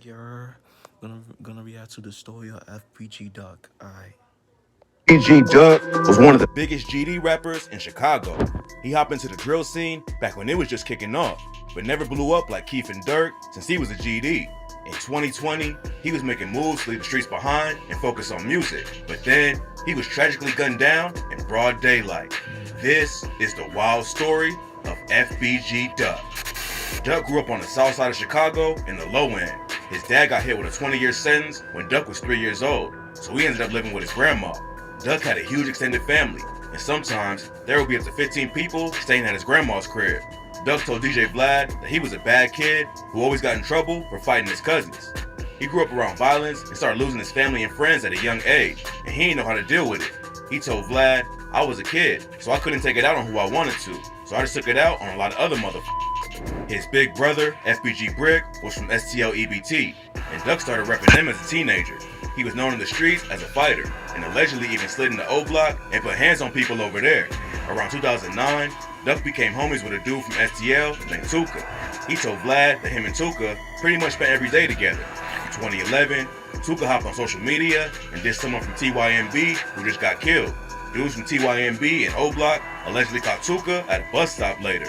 You're gonna react to the story of FBG Duck. Alright. FBG Duck was one of the biggest GD rappers in Chicago. He hopped into the drill scene back when it was just kicking off, but never blew up like Keith and Dirk since he was a GD. In 2020, he was making moves to leave the streets behind and focus on music, but then he was tragically gunned down in broad daylight. This is the wild story of FBG Duck. Duck grew up on the south side of Chicago in the low end. His dad got hit with a 20-year sentence when Duck was 3 years old, so he ended up living with his grandma. Duck had a huge extended family, and sometimes there would be up to 15 people staying at his grandma's crib. Duck told DJ Vlad that he was a bad kid who always got in trouble for fighting his cousins. He grew up around violence and started losing his family and friends at a young age, and he didn't know how to deal with it. He told Vlad, "I was a kid, so I couldn't take it out on who I wanted to, so I just took it out on a lot of other motherfuckers." His big brother, FBG Brick, was from STL EBT, and Duck started repping them as a teenager. He was known in the streets as a fighter, and allegedly even slid in the O Block and put hands on people over there. Around 2009, Duck became homies with a dude from STL named Tuka. He told Vlad that him and Tuka pretty much spent every day together. In 2011, Tuka hopped on social media and dissed someone from TYMB who just got killed. Dudes from TYMB and O Block allegedly caught Tuka at a bus stop later.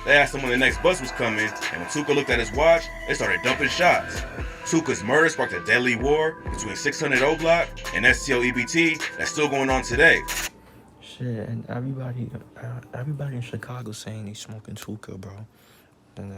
They asked him when the next bus was coming, and when Tuka looked at his watch, they started dumping shots. Tuka's murder sparked a deadly war between 600 O Block and STL EBT that's still going on today. Shit, and everybody in Chicago saying they smoking Tuka, bro. And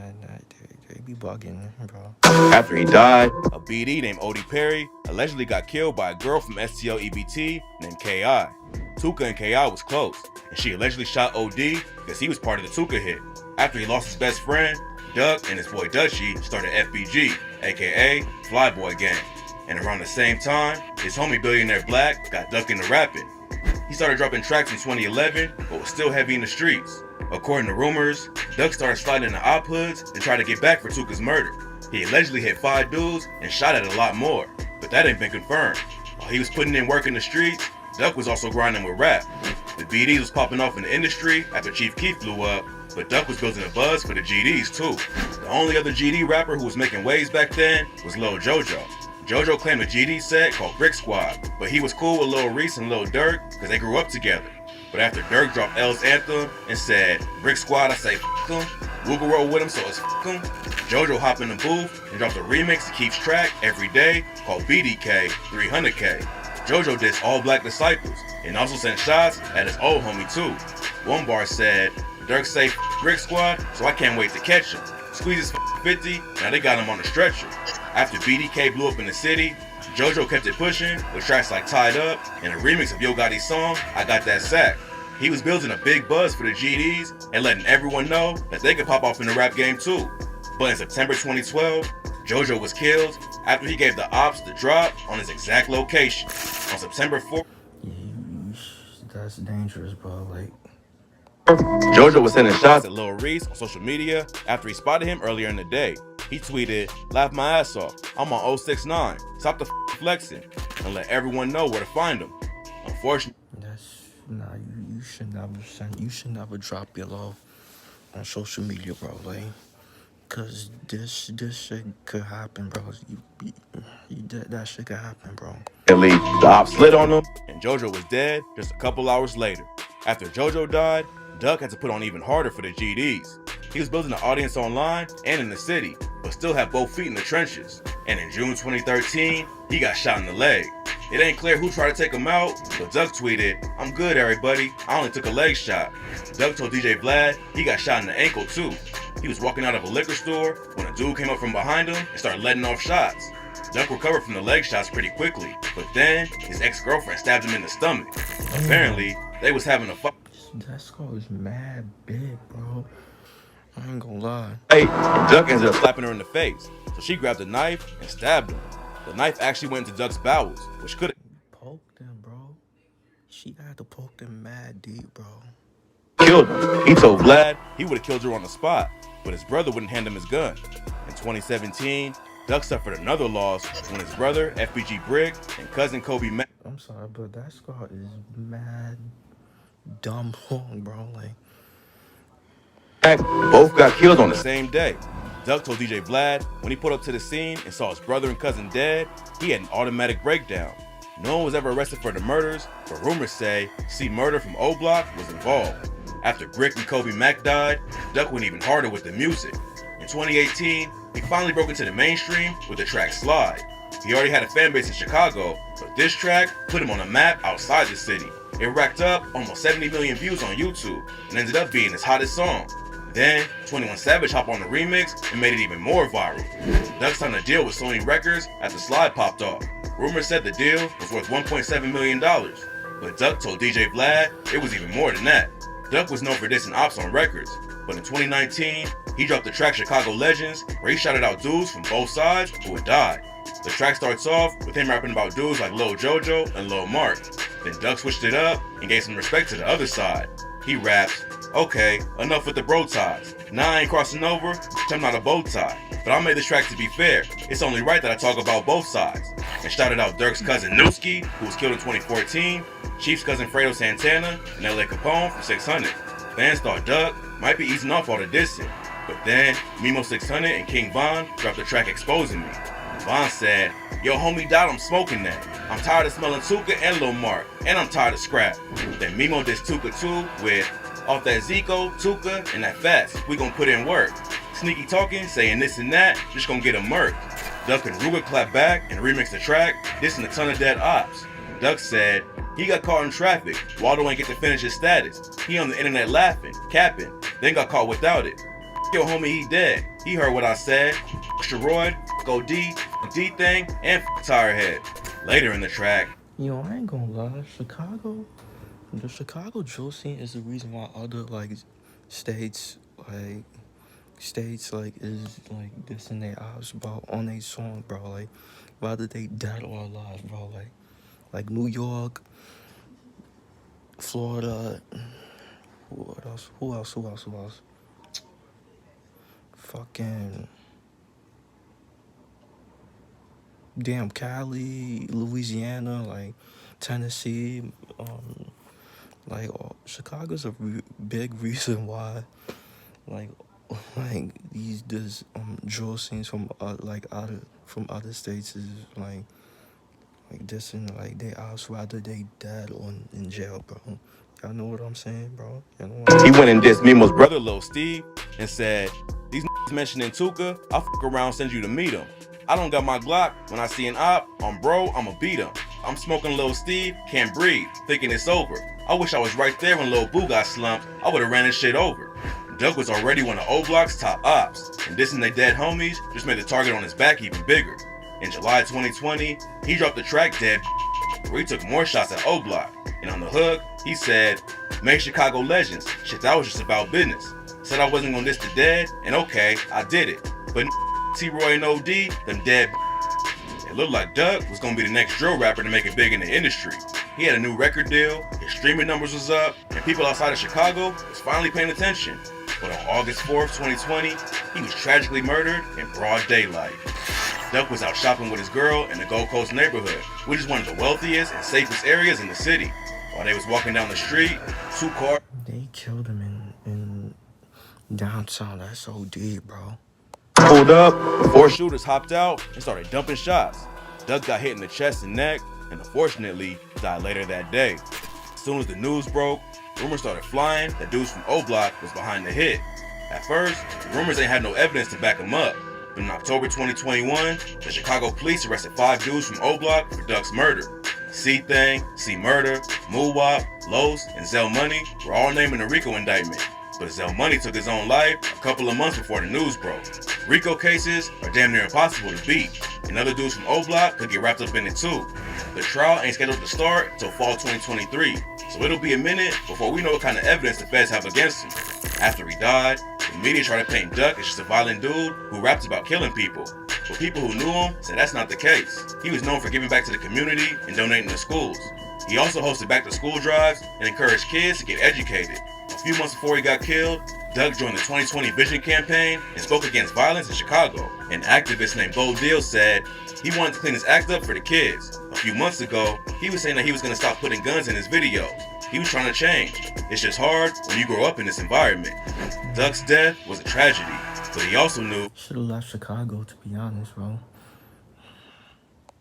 they be bugging, bro. After he died, a BD named Odie Perry allegedly got killed by a girl from STL EBT named K.I. Tuka and K.I. was close, and she allegedly shot OD because he was part of the Tuka hit. After he lost his best friend, Duck and his boy Dutchie started FBG, aka Flyboy Gang. And around the same time, his homie Billionaire Black got Duck into rapping. He started dropping tracks in 2011, but was still heavy in the streets. According to rumors, Duck started sliding into op hoods and tried to get back for Tuka's murder. He allegedly hit 5 dudes and shot at a lot more, but that ain't been confirmed. While he was putting in work in the streets, Duck was also grinding with rap. The BDs was popping off in the industry after Chief Keef blew up, but Duck was building a buzz for the GDs too. The only other GD rapper who was making waves back then was Lil Jojo. Jojo claimed a GD set called Brick Squad, but he was cool with Lil Reese and Lil Durk because they grew up together. But after Durk dropped L's anthem and said, "Brick Squad, I say f*** him, Woogle roll with him, so it's f*** him," Jojo hopped in the booth and dropped a remix to Keef's track every day called BDK 300K. Jojo dissed all Black Disciples and also sent shots at his old homie too. One bar said, "Durk say Brick Squad, so I can't wait to catch him. Squeeze his 50, now they got him on the stretcher." After BDK blew up in the city, Jojo kept it pushing with tracks like Tied Up and a remix of Yo Gotti's song, I Got That Sack. He was building a big buzz for the GDs and letting everyone know that they could pop off in the rap game too. But in September 2012, Jojo was killed after he gave the ops the drop on his exact location. On September 4th, That's dangerous, bro. Like, Jojo was sending shots at Lil Reese on social media after he spotted him earlier in the day. He tweeted, "Laugh my ass off. I'm on 069. Stop the flexing and let everyone know where to find him." Unfortunately, you should never drop your love on social media, bro. Like, cause this shit could happen, bro. That shit could happen, bro. the ops slid on him and Jojo was dead just a couple hours later. After Jojo died, Duck had to put on even harder for the GDs. He was building an audience online and in the city, but still had both feet in the trenches. And in June 2013, he got shot in the leg. It ain't clear who tried to take him out, but Duck tweeted, "I'm good, everybody. I only took a leg shot." Duck told DJ Vlad he got shot in the ankle too. He was walking out of a liquor store when a dude came up from behind him and started letting off shots. Duck recovered from the leg shots pretty quickly, but then his ex-girlfriend stabbed him in the stomach. Apparently, they was having a fight. That skull is mad big, bro. I ain't gonna lie. Hey, Duck ended up slapping her in the face, so she grabbed a knife and stabbed him. The knife actually went into Duck's bowels, which could have Poked him, bro. She had to poke them mad deep, bro. killed him. He told Vlad he would have killed her on the spot, but his brother wouldn't hand him his gun. In 2017, Duck suffered another loss when his brother, FBG Brick, and cousin Kobe met. I'm sorry, but that scar is mad dumb long, bro. Like, Both got killed on the same day. Duck told DJ Vlad when he pulled up to the scene and saw his brother and cousin dead, he had an automatic breakdown. No one was ever arrested for the murders, but rumors say C Murder from O Block was involved. After Brick and Kobe Mack died, Duck went even harder with the music. In 2018, he finally broke into the mainstream with the track Slide. He already had a fan base in Chicago, but this track put him on a map outside the city. It racked up almost 70 million views on YouTube and ended up being his hottest song. Then, 21 Savage hopped on the remix and made it even more viral. Duck signed a deal with Sony Records after Slide popped off. Rumors said the deal was worth $1.7 million, but Duck told DJ Vlad it was even more than that. Duck was known for dissing ops on records, but in 2019, he dropped the track Chicago Legends, where he shouted out dudes from both sides who had died. The track starts off with him rapping about dudes like Lil Jojo and Lil Mark. Then Duck switched it up and gave some respect to the other side. He raps, "Okay, enough with the bro ties. Now I ain't crossing over, I'm not a bow tie. But I made this track to be fair. It's only right that I talk about both sides." And shouted out Dirk's cousin Newski, who was killed in 2014, Chief's cousin Fredo Santana, and LA Capone from 600. Fans thought Duck might be easing off all the dissing. But then, Mimo 600 and King Von dropped the track Exposing Me. Von said, "Yo, homie died, I'm smoking that. I'm tired of smelling Tuka and Lil Mark, and I'm tired of scrap." Then Mimo dissed Tuka too with, "Off that Zico, Tuka, and that Fast, we gon' put in work. Sneaky talking, saying this and that, just gon' get him murked." Duck and Ruger clapped back and remixed the track, dissing a ton of dead ops. Duck said, "He got caught in traffic. Waldo ain't get to finish his status. He on the internet laughing, capping, then got caught without it. Yo, homie, he dead. He heard what I said. Steroid, go D thing, and tire head." Later in the track, Yo, I ain't gonna lie, the Chicago drill scene is the reason why other states is dissing their ops, bro, on their song, bro. Like whether they dead or alive, bro. Like New York, Florida. Who else? Fucking damn Cali, Louisiana, like Tennessee, Chicago's a big reason why, like these drill scenes from from other states is like dissing they ops rather they dead or in jail, bro. Y'all know what I'm saying, bro? he went and dissed Mimo's brother Lil Steve and said, "These mentioning Tuka, I'll fuck around, send you to meet him. I don't got my Glock. When I see an op, on bro, I'ma beat him. I'm smoking Lil Steve, can't breathe, thinking it's over. I wish I was right there when Lil Boo got slumped. I would've ran this shit over." Duck was already one of O Block's top ops, and dissing they dead homies just made the target on his back even bigger. In July 2020, he dropped the track Dead, where he took more shots at O Block, and on the hook, he said, "Make Chicago Legends. Shit, that was just about business. Said I wasn't gonna diss the dead, and okay, I did it. But T-Roy and OD, them dead." It looked like Duck was gonna be the next drill rapper to make it big in the industry. He had a new record deal, his streaming numbers was up, and people outside of Chicago was finally paying attention. But on August 4th, 2020, he was tragically murdered in broad daylight. Duck was out shopping with his girl in the Gold Coast neighborhood, which is one of the wealthiest and safest areas in the city. While they was walking down the street, two cars... They killed him in downtown. That's OD, bro. Pulled up, the four shooters hopped out and started dumping shots. Duck got hit in the chest and neck, and unfortunately died later that day. As soon as the news broke, rumors started flying that dudes from O Block was behind the hit. At first, the rumors ain't had no evidence to back them up, but in October 2021, the Chicago police arrested 5 dudes from O Block for Duck's murder. C-Thing, C-Murder, Moowop, Los, and Zell Money were all named in a RICO indictment. But Zell Money took his own life a couple of months before the news broke. RICO cases are damn near impossible to beat, and other dudes from O Block could get wrapped up in it too. The trial ain't scheduled to start until fall 2023, so it'll be a minute before we know what kind of evidence the feds have against him. After he died, the media tried to paint Duck as just a violent dude who raps about killing people. But people who knew him said that's not the case. He was known for giving back to the community and donating to schools. He also hosted back-to-school drives and encouraged kids to get educated. A few months before he got killed, Duck joined the 2020 Vision campaign and spoke against violence in Chicago. An activist named Bo Deal said he wanted to clean his act up for the kids. A few months ago, he was saying that he was going to stop putting guns in his videos. He was trying to change. It's just hard when you grow up in this environment. Duck's death was a tragedy. but he also knew Should have left Chicago, to be honest, bro.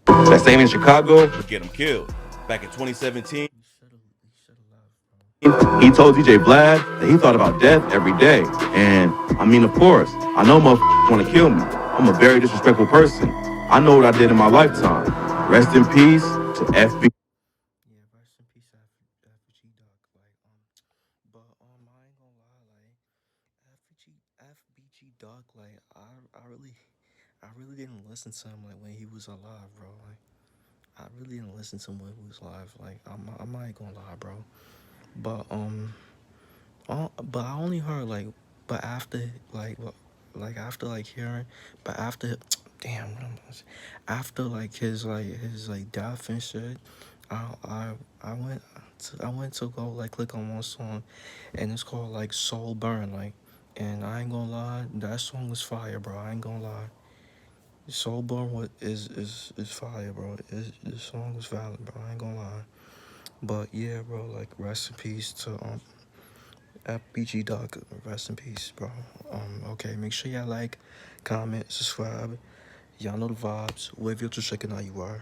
that staying in Chicago would get him killed. Back in 2017, He should have left, bro. he told DJ Vlad that he thought about death every day. And I mean, of course, I know motherfuckers want to kill me. I'm a very disrespectful person. I know what I did in my lifetime. Rest in peace to FB. Yeah, rest in peace, FBG Duck. But I ain't gonna lie, FBG Duck. I really didn't listen to him like when he was alive, bro. Like, I really didn't listen to him when he was alive. Like, I'm not gonna lie, bro. But but I only heard like, but after after like hearing, but after, damn, after his like death and shit, I I I went I went to go like click on one song, and it's called like Soul Burn, like, and I ain't gonna lie, that song was fire, bro. I ain't gonna lie. Soul Burn is fire, bro. The song was valid, bro. I ain't gonna lie. But yeah, bro, like rest in peace to FBG Dog, rest in peace, bro. Okay, make sure y'all like, comment, subscribe. Y'all know the vibes. Wherever you're checking out, you are.